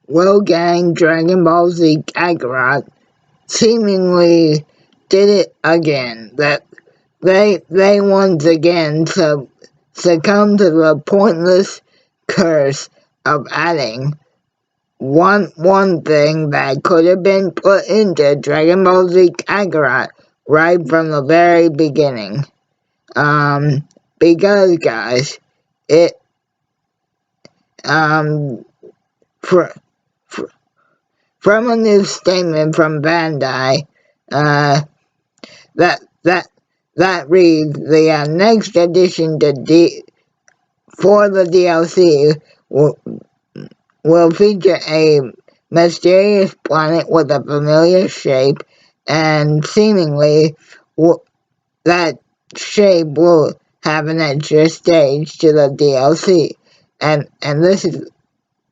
Well, gang, Dragon Ball Z Kakarot seemingly did it again. That they once again succumbed to the pointless curse of adding one thing that could have been put into Dragon Ball Z Kakarot right from the very beginning. Because guys, it fr- fr- from a new statement from Bandai, uh, that that that reads the next addition for the DLC will feature a mysterious planet with a familiar shape, and seemingly that shape will have an extra stage to the DLC. And this is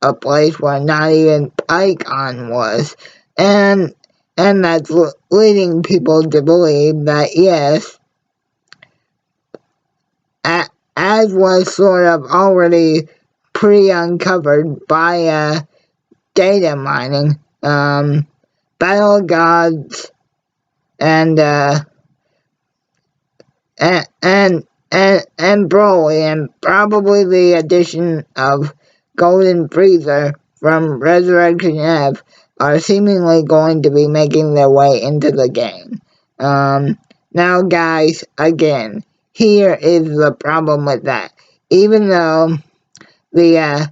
a place where not even Pycon was. And that's leading people to believe that yes, as was sort of already pre-uncovered by data mining, battle gods and and Broly, and probably the addition of Golden Freezer from Resurrection F are seemingly going to be making their way into the game. Now guys, again, here is the problem with that. Even though the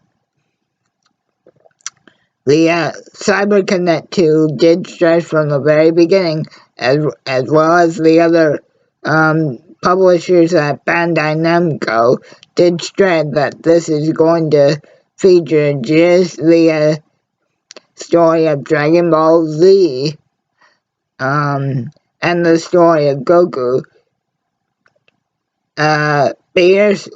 CyberConnect 2 did stress from the very beginning, as well as the other publishers at Bandai Namco did stress that this is going to feature just the story of Dragon Ball Z and the story of Goku. Beerus,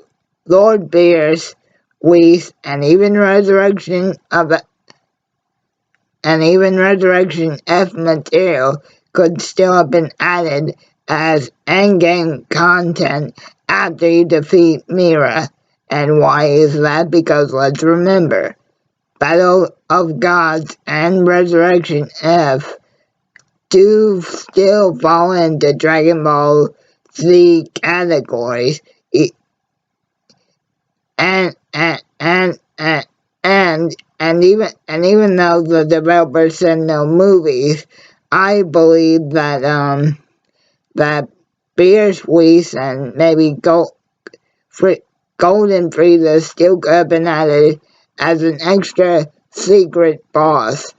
Lord Beerus, Whis, and even Resurrection F material could still have been added as endgame content after you defeat Mira. And why is that? Because let's remember, Battle of Gods and Resurrection F do still fall into Dragon Ball Z categories, and even though the developer said no movies, I believe that that Beerus, Whis, and maybe Golden Frieza still could have been added as an extra secret boss.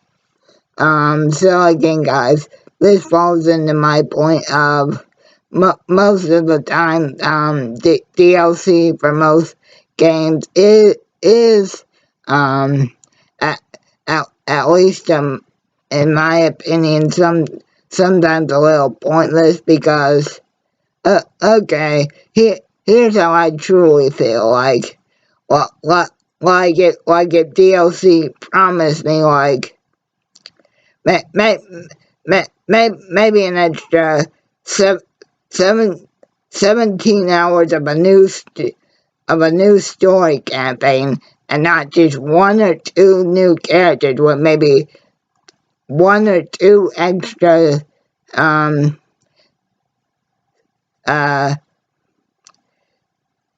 So again, guys, this falls into my point of most of the time, DLC for most games is at, at least in my opinion, sometimes a little pointless because okay, here's how I truly feel like if DLC promised me like maybe an extra 17 hours of a new story campaign, and not just one or two new characters with maybe one or two extra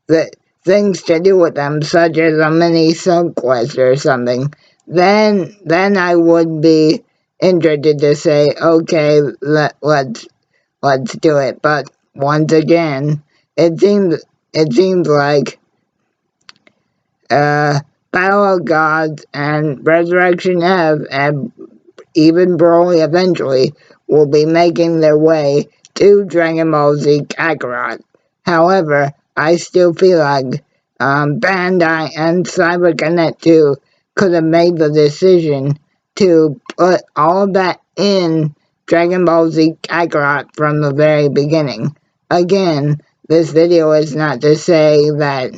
the things to do with them, such as a mini subquest or something, then I would be interested to say, okay, let's do it. But once again, it seems like Battle of Gods and Resurrection F and even Broly eventually will be making their way to Dragon Ball Z Kakarot. However, I still feel like Bandai and CyberConnect 2 could have made the decision to put all that in Dragon Ball Z Kakarot from the very beginning. Again, this video is not to say that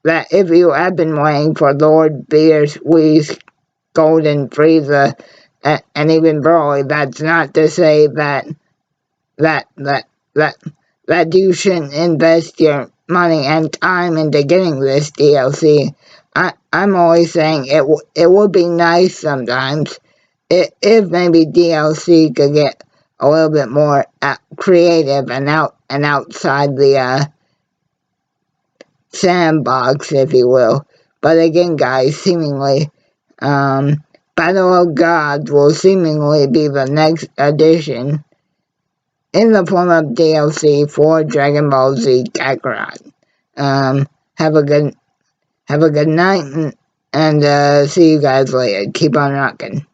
if you have been waiting for Lord Beerus, Whis, Golden Frieza, and even Broly, that's not to say that you shouldn't invest your money and time into getting this DLC. I'm always saying it would be nice sometimes if maybe DLC could get a little bit more creative and outside the sandbox, if you will. But again, guys, seemingly, Battle of Gods will seemingly be the next edition in the form of DLC for Dragon Ball Z Kakarot. Have a good night and see you guys later. Keep on rocking.